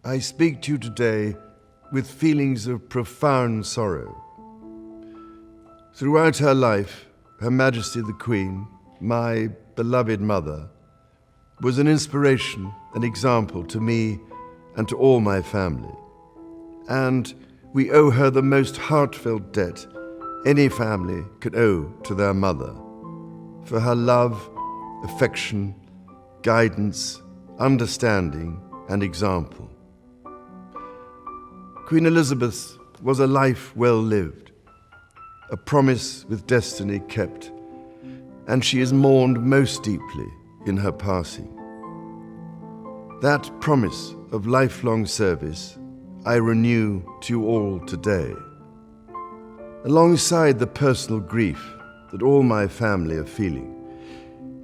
I speak to you today with feelings of profound sorrow. Throughout her life, Her Majesty the Queen, my beloved mother, was an inspiration and example to me and to all my family. And we owe her the most heartfelt debt any family could owe to their mother, for her love, affection, guidance, understanding, and example. Queen Elizabeth was a life well lived, a promise with destiny kept, and she is mourned most deeply in her passing. That promise of lifelong service I renew to you all today. Alongside the personal grief that all my family are feeling,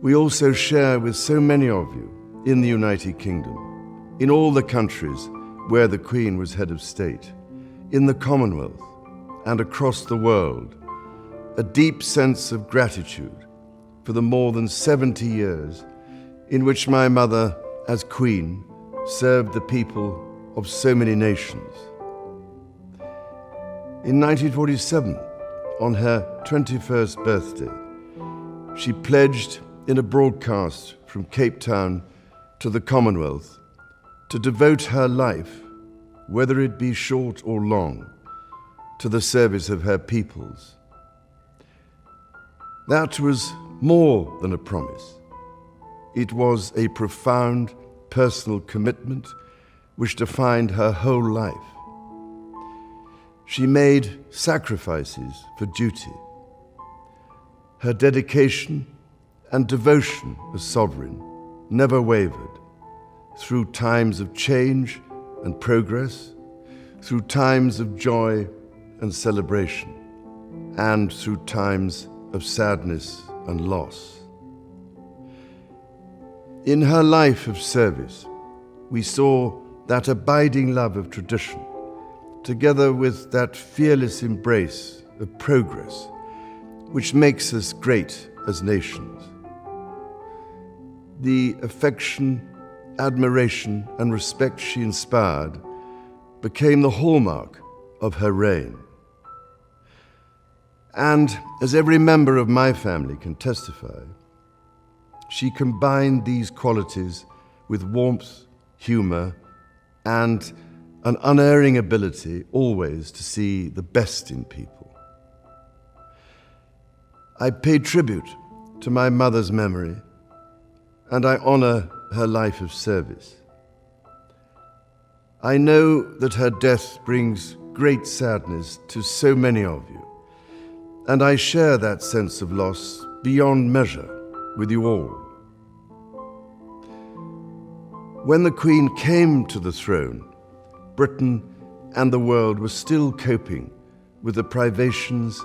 we also share with so many of you in the United Kingdom, in all the countries where the Queen was head of state, in the Commonwealth and across the world, a deep sense of gratitude for the more than 70 years in which my mother, as Queen, served the people of so many nations. In 1947, on her 21st birthday, she pledged in a broadcast from Cape Town to the Commonwealth to devote her life, whether it be short or long, to the service of her peoples. That was more than a promise. It was a profound personal commitment which defined her whole life. She made sacrifices for duty. Her dedication and devotion as sovereign never wavered, through times of change and progress, through times of joy and celebration, and through times of sadness and loss. In her life of service, we saw that abiding love of tradition, together with that fearless embrace of progress, which makes us great as nations. The affection, admiration, and respect she inspired became the hallmark of her reign. And as every member of my family can testify, she combined these qualities with warmth, humor, and an unerring ability always to see the best in people. I pay tribute to my mother's memory, and I honor her life of service. I know that her death brings great sadness to so many of you, and I share that sense of loss beyond measure with you all. When the Queen came to the throne, Britain and the world were still coping with the privations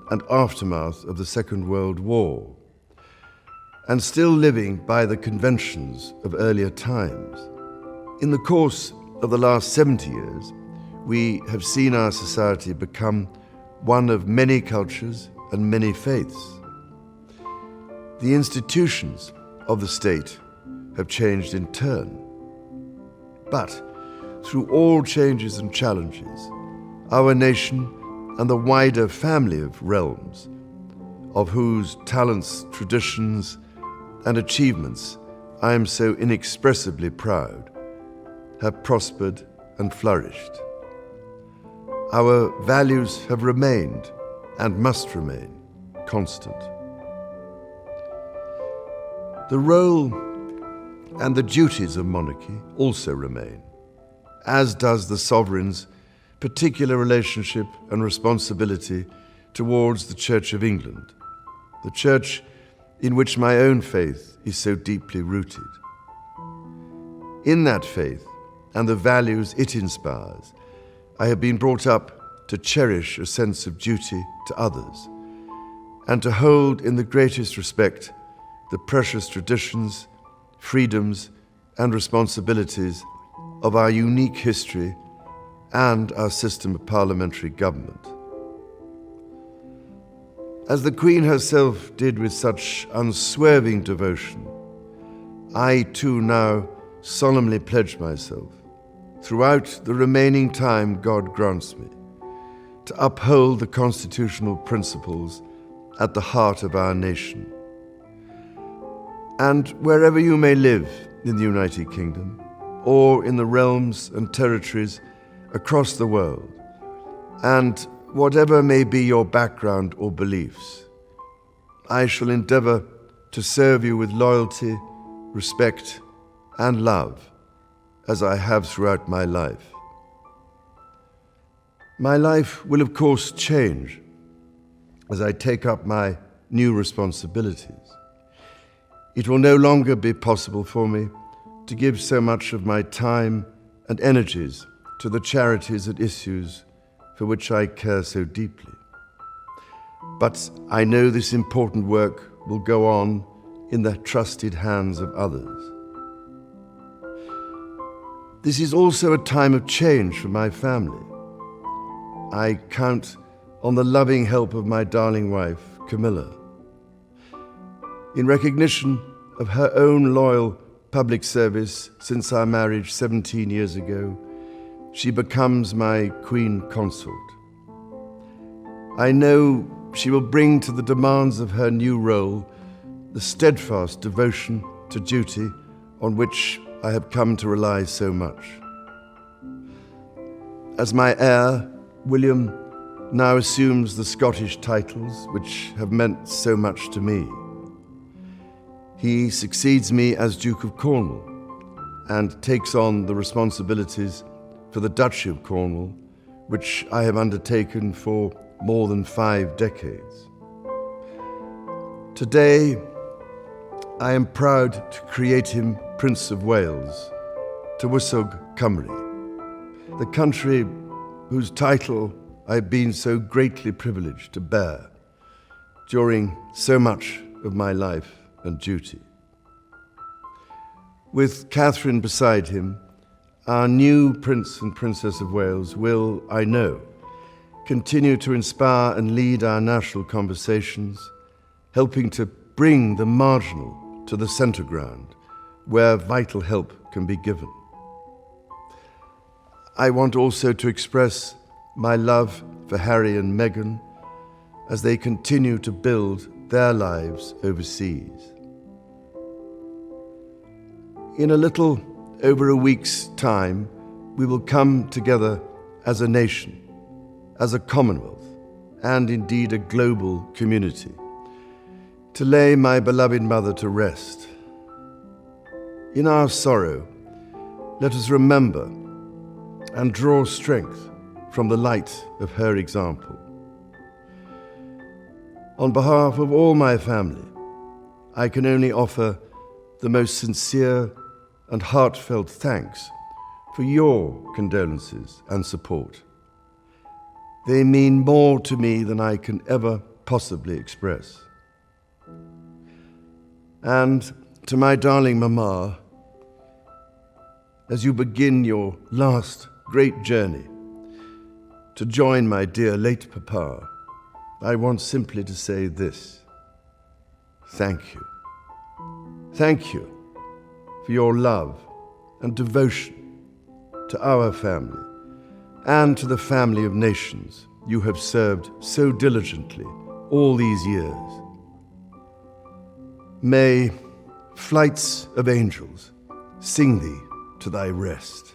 and aftermath of the Second World War, and still living by the conventions of earlier times. In the course of the last 70 years, we have seen our society become one of many cultures and many faiths. The institutions of the state have changed in turn. But through all changes and challenges, our nation and the wider family of realms, of whose talents, traditions, and achievements I am so inexpressibly proud, have prospered and flourished. Our values have remained and must remain constant. The role and the duties of monarchy also remain, as does the sovereign's particular relationship and responsibility towards the Church of England, the church in which my own faith is so deeply rooted. In that faith and the values it inspires, I have been brought up to cherish a sense of duty to others and to hold in the greatest respect the precious traditions, freedoms, and responsibilities of our unique history and our system of parliamentary government. As the Queen herself did with such unswerving devotion, I too now solemnly pledge myself throughout the remaining time God grants me, to uphold the constitutional principles at the heart of our nation. And wherever you may live in the United Kingdom, or in the realms and territories across the world, and whatever may be your background or beliefs, I shall endeavor to serve you with loyalty, respect, and love, as I have throughout my life. My life will, of course, change as I take up my new responsibilities. It will no longer be possible for me to give so much of my time and energies to the charities and issues for which I care so deeply. But I know this important work will go on in the trusted hands of others. This is also a time of change for my family. I count on the loving help of my darling wife, Camilla. In recognition of her own loyal public service since our marriage 17 years ago, she becomes my Queen Consort. I know she will bring to the demands of her new role the steadfast devotion to duty on which I have come to rely so much. As my heir, William now assumes the Scottish titles which have meant so much to me. He succeeds me as Duke of Cornwall and takes on the responsibilities for the Duchy of Cornwall, which I have undertaken for more than 5 decades. Today, I am proud to create him Prince of Wales, Tywysog Cymru, the country whose title I have been so greatly privileged to bear during so much of my life and duty. With Catherine beside him, our new Prince and Princess of Wales will, I know, continue to inspire and lead our national conversations, helping to bring the marginal to the centre ground, where vital help can be given. I want also to express my love for Harry and Meghan as they continue to build their lives overseas. In a little over a week's time, we will come together as a nation, as a Commonwealth, and indeed a global community, to lay my beloved mother to rest. In our sorrow, let us remember and draw strength from the light of her example. On behalf of all my family, I can only offer the most sincere and heartfelt thanks for your condolences and support. They mean more to me than I can ever possibly express. And to my darling Mama, as you begin your last great journey to join my dear late Papa, I want simply to say this: thank you. Thank you for your love and devotion to our family and to the family of nations you have served so diligently all these years. May flights of angels sing thee to thy rest.